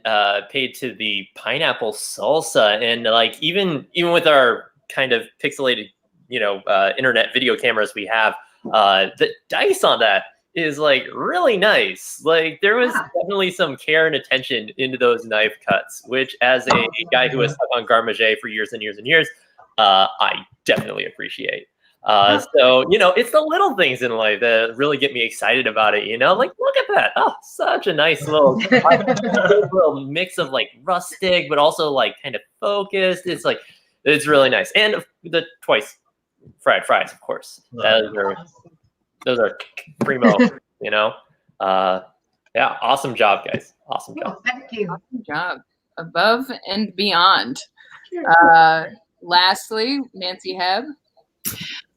C: paid to the pineapple salsa, and like even with our kind of pixelated, internet video cameras we have, the dice on that is like really nice. Like there was definitely some care and attention into those knife cuts, which as a guy who has stuck on garde-manger for years and years and years, I definitely appreciate. So, it's the little things in life that really get me excited about it, like, look at that. Oh, such a nice little mix of like rustic, but also like kind of focused. It's like, it's really nice. And the twice fried fries, of course. Those are primo, yeah. Awesome job, guys. Awesome job.
I: Thank you.
A: Awesome job. Above and beyond. Lastly, Nancy Hebb.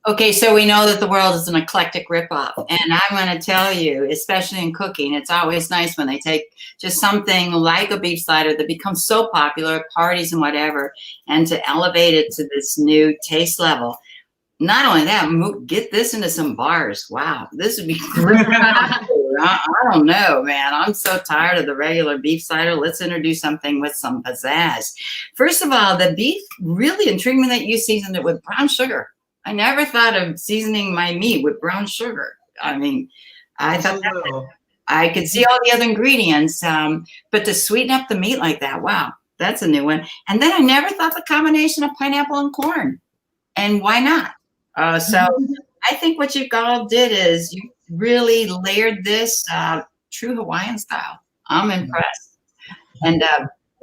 D: Okay, so we know that the world is an eclectic ripoff, and I'm going to tell you, especially in cooking, it's always nice when they take just something like a beef slider that becomes so popular at parties and whatever, and to elevate it to this new taste level. Not only that, get this into some bars. Wow, this would be great. I don't know, man. I'm so tired of the regular beef slider. Let's introduce something with some pizzazz. First of all, the beef really intrigued me that you seasoned it with brown sugar. I never thought of seasoning my meat with brown sugar. I mean, I thought I could see all the other ingredients, but to sweeten up the meat like that, wow, that's a new one. And then I never thought the combination of pineapple and corn, and why not? So I think what you all did is you really layered this true Hawaiian style. I'm impressed. And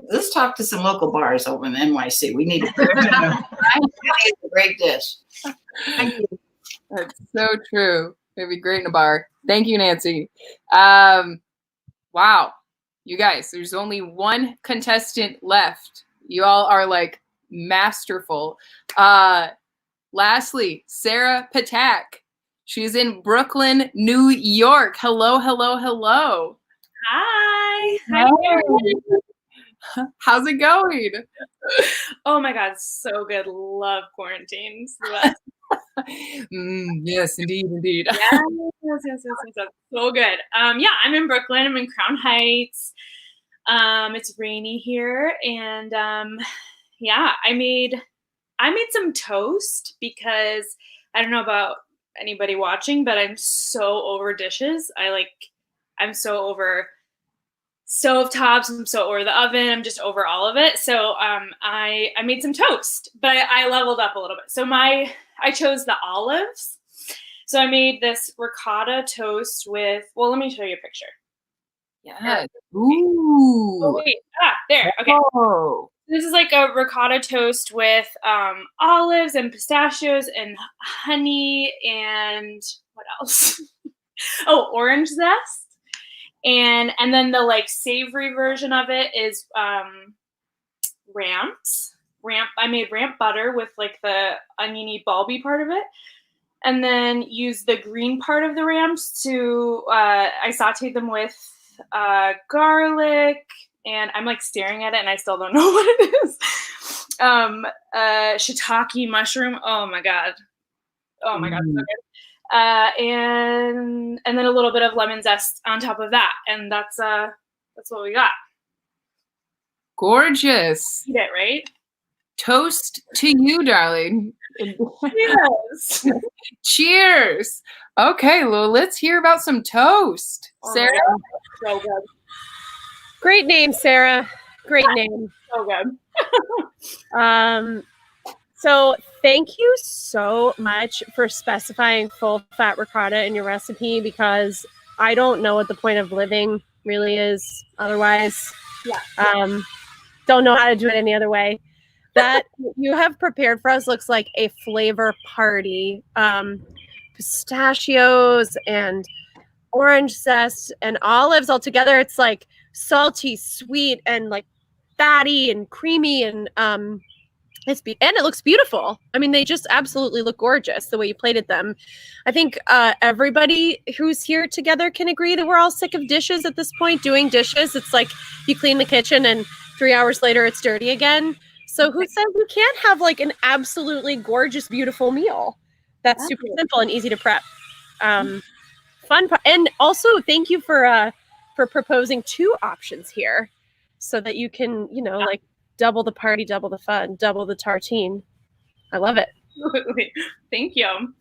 D: let's talk to some local bars over in NYC. We need to. It's a great dish. Thank you.
A: That's so true. It'd be great in a bar. Thank you, Nancy. Wow. You guys, there's only one contestant left. You all are like masterful. Lastly, Sara Ptak. She's in Brooklyn, New York. Hello, hello, hello.
K: Hi.
A: Hi. How's it going?
K: Oh my God, so good. Love quarantines.
A: Yes, indeed.
K: Yes. So good. Yeah, I'm in Brooklyn. I'm in Crown Heights. It's rainy here, and yeah, I made some toast because I don't know about anybody watching, but I'm so over dishes. I'm so over stovetops. I'm so over the oven. I'm just over all of it. So I made some toast, but I leveled up a little bit. So I chose the olives. So I made this ricotta toast with, well, let me show you a picture.
A: Yeah. Ooh.
K: Oh, wait. There. Okay.
A: Oh.
K: This is like a ricotta toast with olives and pistachios and honey and what else? Oh, orange zest. And then the like savory version of it is ramps. I made ramp butter with like the oniony bulby part of it. and then use the green part of the ramps to, I sauteed them with garlic, and I'm like staring at it and I still don't know what it is. Shiitake mushroom. Oh my God, so good. And then a little bit of lemon zest on top of that, and that's what we got.
A: Gorgeous.
K: Eat it, right?
A: Toast to you, darling.
K: Yes.
A: Cheers. Okay, well, let's hear about some toast. Sarah?
K: So good.
B: Great name, Sarah. Great name.
K: So good.
B: So thank you so much for specifying full fat ricotta in your recipe, because I don't know what the point of living really is otherwise.
K: Yeah.
B: Don't know how to do it any other way. That you have prepared for us looks like a flavor party. Pistachios and orange zest and olives all together. It's like salty, sweet, and like fatty and creamy, and it looks beautiful. I mean, they just absolutely look gorgeous the way you plated them. I think everybody who's here together can agree that we're all sick of dishes at this point. Doing dishes, it's like you clean the kitchen and 3 hours later it's dirty again. So who says you can't have like an absolutely gorgeous, beautiful meal that's super simple and easy to prep? Fun part. And also thank you for proposing 2 options here so that you can, like double the party, double the fun, double the tartine. I love it.
K: Thank you.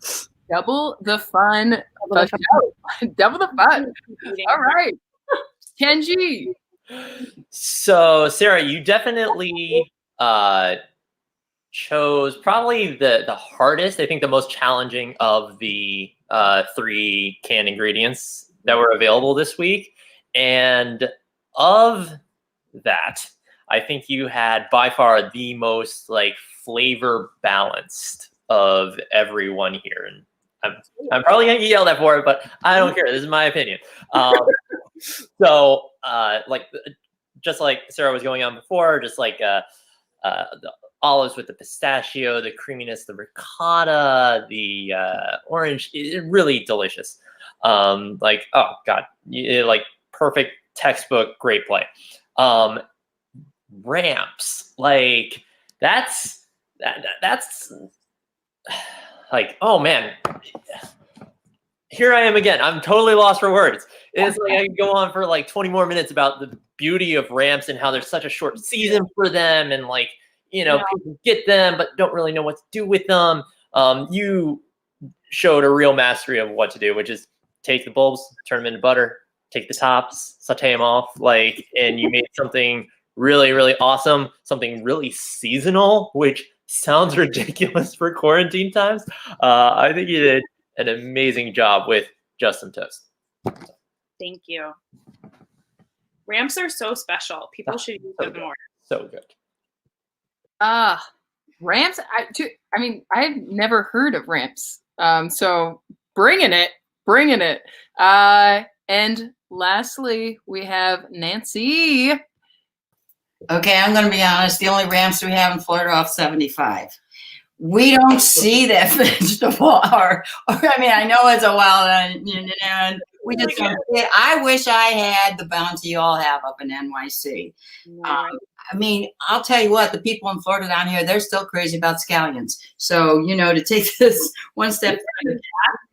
A: Double the fun. Double the fun. All right. Kenji.
C: So, Sarah, you definitely chose probably the hardest, I think the most challenging of the 3 canned ingredients that were available this week. And of that, I think you had by far the most like flavor balanced of everyone here. And I'm probably gonna get yelled at for it, but I don't care. This is my opinion. So just like Sarah was going on before, just like the olives with the pistachio, the creaminess, the ricotta, the orange, really delicious. Like, oh God, like perfect textbook, great play. Ramps, like that's like, oh man, here I am again. I'm totally lost for words. It's like I can go on for like 20 more minutes about the beauty of ramps and how there's such a short season for them, and like, people get them but don't really know what to do with them. You showed a real mastery of what to do, which is take the bulbs, turn them into butter, take the tops, saute them off, like, and you made something really, really awesome, something really seasonal, which sounds ridiculous for quarantine times. I think you did an amazing job with just some toast.
K: Thank you. Ramps are so special. People should use them more.
C: So good.
A: Ramps. I mean, I've never heard of ramps. So bringing it. And lastly, we have Nancy.
D: Okay, I'm going to be honest. The only ramps we have in Florida off 75. We don't see that vegetable, or I mean, I know it's a wild, and we just don't see it. I wish I had the bounty you all have up in NYC. I mean, I'll tell you what, the people in Florida down here, they're still crazy about scallions. So, to take this one step further,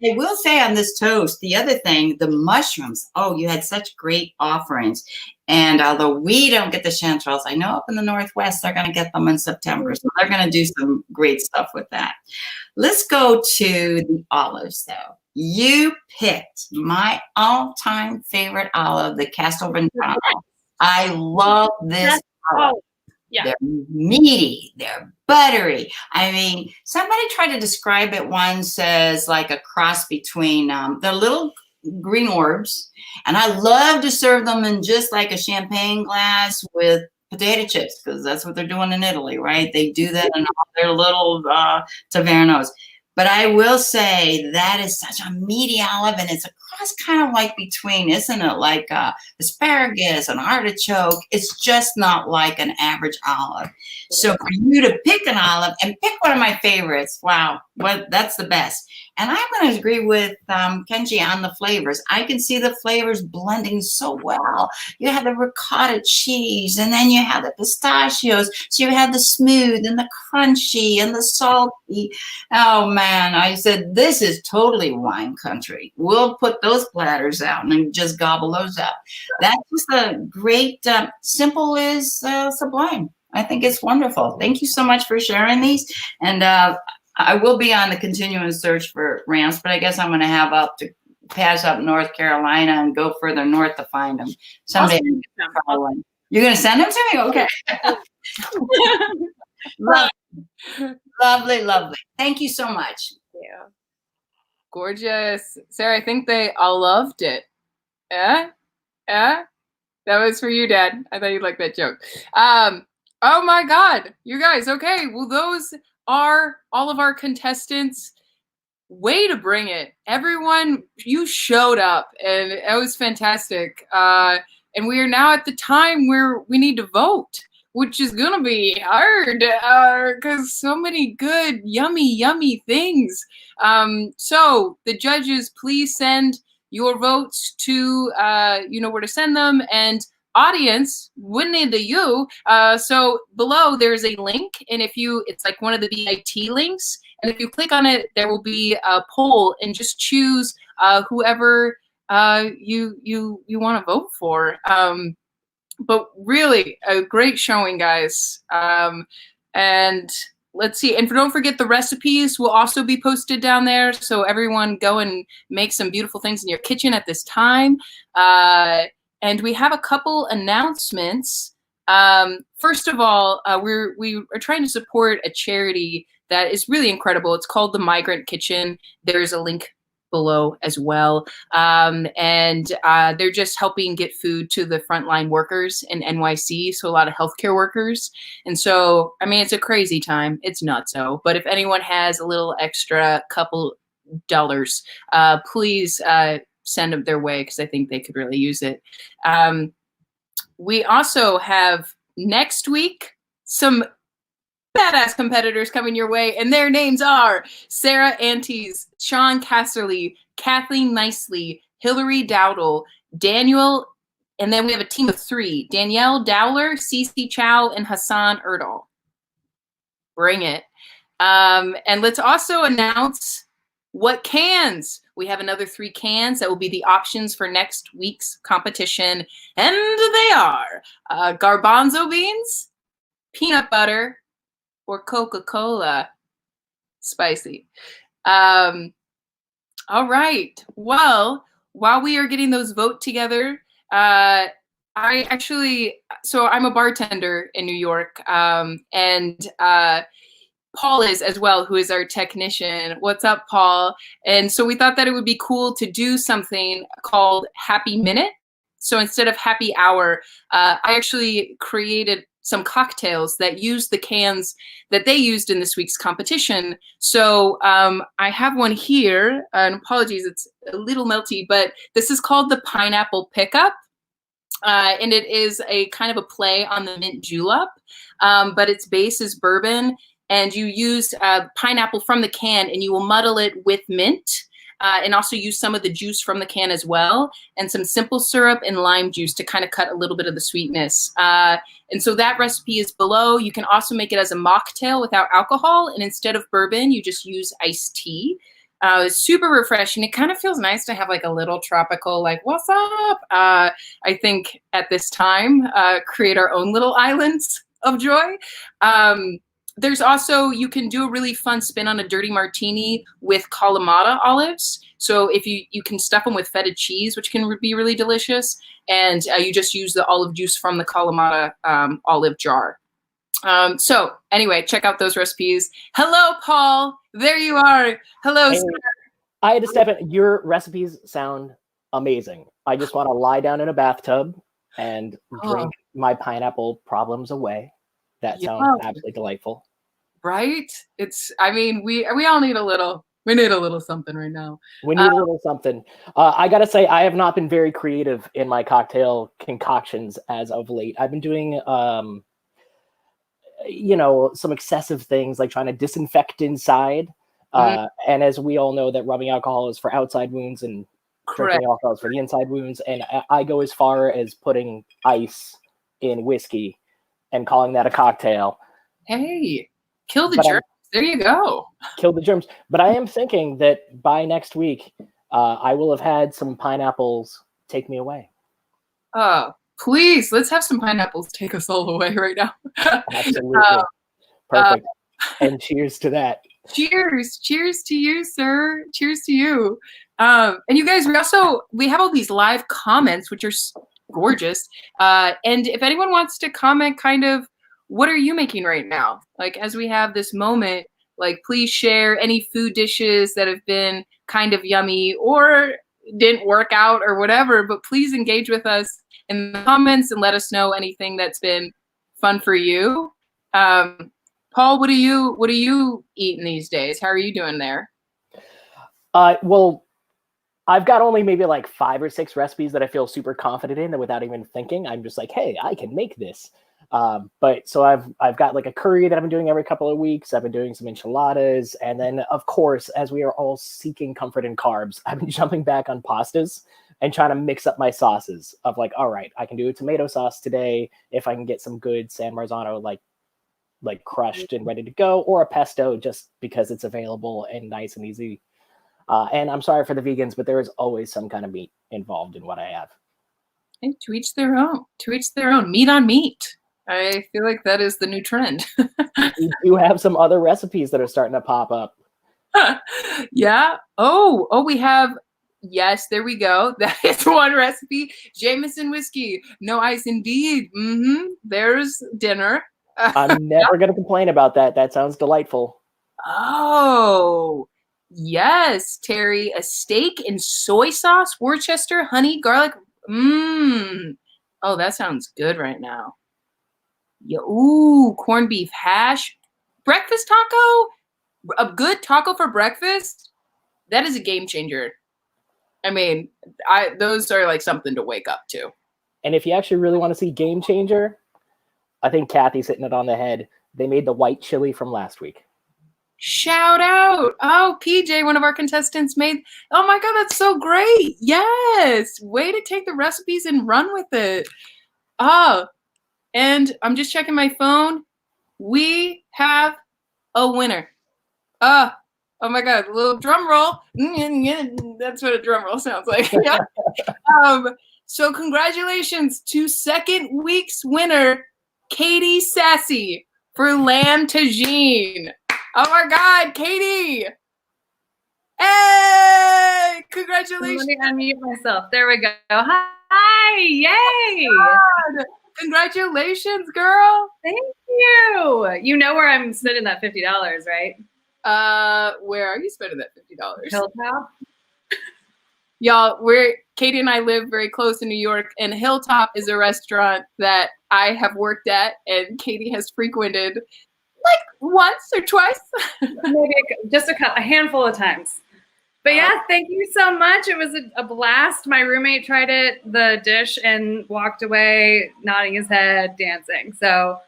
D: I will say on this toast, the other thing, the mushrooms. Oh, you had such great offerings. And although we don't get the chanterelles, I know up in the Northwest, they're going to get them in September. So they're going to do some great stuff with that. Let's go to the olives, though. You picked my all-time favorite olive, the Castelvetrano. I love this olive.
K: Yeah.
D: They're meaty, they're buttery. I mean, somebody tried to describe it once as like a cross between the little green orbs, and I love to serve them in just like a champagne glass with potato chips, because that's what they're doing in Italy, right? They do that in all their little tavernos. But I will say that is such a meaty olive, and it's a broth's kind of like between, isn't it? Like asparagus and artichoke. It's just not like an average olive. So for you to pick an olive and pick one of my favorites, wow, that's the best. And I'm going to agree with Kenji on the flavors. I can see the flavors blending so well. You have the ricotta cheese, and then you have the pistachios. So you have the smooth and the crunchy and the salty. Oh, man, I said, this is totally wine country. We'll put those platters out and just gobble those up. That's just a great, simple is sublime. I think it's wonderful. Thank you so much for sharing these. And I will be on the continuing search for ramps, but I guess I'm going to have to pass up North Carolina and go further north to find them. Someday. You're going to send them to me? Okay. Lovely, lovely. Thank you so much.
A: Yeah. Gorgeous. Sara, I think they all loved it. Yeah? Yeah? That was for you, Dad. I thought you'd like that joke. Oh my God. You guys, okay. Well, those are all of our contestants. Way to bring it. Everyone, you showed up, and it was fantastic. And we are now at the time where we need to vote, which is going to be hard because so many good, yummy things. So the judges, please send your votes to, you know where to send them. And audience, we need the you. So below there's a link, and it's like one of the VIT links, and if you click on it, there will be a poll, and just choose whoever you want to vote for. But really a great showing, guys. And let's see, and don't forget the recipes will also be posted down there, so everyone go and make some beautiful things in your kitchen at this time. And we have a couple announcements. First of all, we are trying to support a charity that is really incredible. It's called the Migrant Kitchen. There's a link below as well. And they're just helping get food to the frontline workers in NYC, so a lot of healthcare workers. And so, I mean, it's a crazy time. It's nutso. But if anyone has a little extra couple dollars, please send them their way, because I think they could really use it. We also have next week some badass competitors coming your way, and their names are Sarah Antes, Sean Casserly, Kathleen Nicely, Hillary Dowdle, Daniel, and then we have a team of 3, Danielle Dowler, Cece Chow, and Hassan Erdal. Bring it. And let's also announce what cans. We have another 3 cans that will be the options for next week's competition. And they are garbanzo beans, peanut butter, or Coca-Cola. Spicy. All right. Well, while we are getting those vote together, I'm a bartender in New York, and Paul is as well, who is our technician. What's up, Paul? And so we thought that it would be cool to do something called Happy Minute. So instead of Happy Hour, I actually created some cocktails that use the cans that they used in this week's competition. So I have one here, and apologies, it's a little melty, but this is called the Pineapple Pickup. And it is a kind of a play on the mint julep, but its base is bourbon, and you use pineapple from the can, and you will muddle it with mint, and also use some of the juice from the can as well, and some simple syrup and lime juice to kind of cut a little bit of the sweetness. And so that recipe is below. You can also make it as a mocktail without alcohol, and instead of bourbon, you just use iced tea. It's super refreshing. It kind of feels nice to have like a little tropical, like, what's up? I think at this time, create our own little islands of joy. There's also, you can do a really fun spin on a dirty martini with Kalamata olives. So if you can stuff them with feta cheese, which can be really delicious. And you just use the olive juice from the Kalamata olive jar. So anyway, check out those recipes. Hello, Paul. There you are. Hello,
L: Hey,
A: Sarah.
L: I had to step in. Your recipes sound amazing. I just want to lie down in a bathtub and drink my pineapple problems away. That sounds absolutely delightful.
A: Right? I mean, we all need a little We need a little something right now.
L: We need a little something. I gotta say, I have not been very creative in my cocktail concoctions as of late. I've been doing, some excessive things like trying to disinfect inside. And as we all know, that rubbing alcohol is for outside wounds and drinking alcohol is for the inside wounds. And I go as far as putting ice in whiskey and calling that a cocktail.
A: Hey, kill the germs. There you go.
L: Kill the germs. But I am thinking that by next week, I will have had some pineapples take me away.
A: Please, let's have some pineapples take us all away right now.
L: Absolutely. Perfect. And cheers to that.
A: Cheers. Cheers to you, sir. Cheers to you. And you guys, we have all these live comments, which are gorgeous. And if anyone wants to comment kind of, what are you making right now? Like, as we have this moment, like, please share any food dishes that have been kind of yummy or didn't work out or whatever, but please engage with us in the comments and let us know anything that's been fun for you. Paul, what are you eating these days? How are you doing there?
L: Well, I've got only maybe like 5 or 6 recipes that I feel super confident in that without even thinking, I'm just like, hey, I can make this. But so I've got like a curry that I've been doing every couple of weeks. I've been doing some enchiladas. And then of course, as we are all seeking comfort in carbs, I've been jumping back on pastas and trying to mix up my sauces of like, all right, I can do a tomato sauce today if I can get some good San Marzano like crushed and ready to go, or a pesto just because it's available and nice and easy. And I'm sorry for the vegans, but there is always some kind of meat involved in what I have.
A: Hey, to each their own. To each their own. Meat on meat. I feel like that is the new trend.
L: We do have some other recipes that are starting to pop up.
A: Yeah. Oh, we have. Yes, there we go. That is one recipe. Jameson whiskey. No ice, indeed. There's dinner.
L: I'm never going to complain about that. That sounds delightful.
A: Oh, yes, Terry. A steak in soy sauce, Worcester, honey, garlic. Oh, that sounds good right now. Yeah. Ooh, corned beef hash. Breakfast taco? A good taco for breakfast? That is a game changer. I mean, those are like something to wake up to.
L: And if you actually really want to see game changer, I think Kathy's hitting it on the head. They made the white chili from last week.
A: Shout out. Oh, PJ, one of our contestants made. Oh my God, that's so great. Yes. Way to take the recipes and run with it. Oh, and I'm just checking my phone. We have a winner. Oh my God, a little drum roll. That's what a drum roll sounds like. Yeah. So congratulations to second week's winner, Katie Sasse, for lamb tagine. Oh my God, Katie! Hey! Congratulations!
H: Let me unmute myself. There we go. Hi! Yay!
A: God. Congratulations, girl!
H: Thank you. You know where I'm spending that $50, right?
A: Where are you spending that $50?
H: Hilltop.
A: Y'all, Katie and I live very close in New York, and Hilltop is a restaurant that I have worked at, and Katie has frequented like once or twice.
H: Maybe just a handful of times. But yeah, thank you so much. It was a blast. My roommate tried the dish, and walked away nodding his head, dancing. So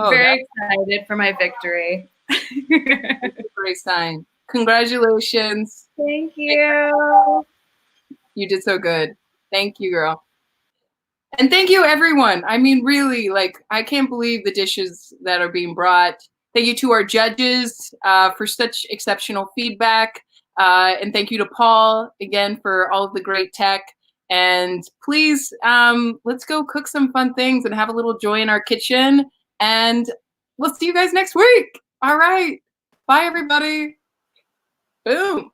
H: very excited for my victory.
A: That's a great sign. Congratulations.
H: Thank you.
A: You did so good. Thank you, girl. And thank you, everyone. I mean, really, like, I can't believe the dishes that are being brought. Thank you to our judges for such exceptional feedback. And thank you to Paul, again, for all of the great tech. And please, let's go cook some fun things and have a little joy in our kitchen. And we'll see you guys next week. All right. Bye, everybody. Boom.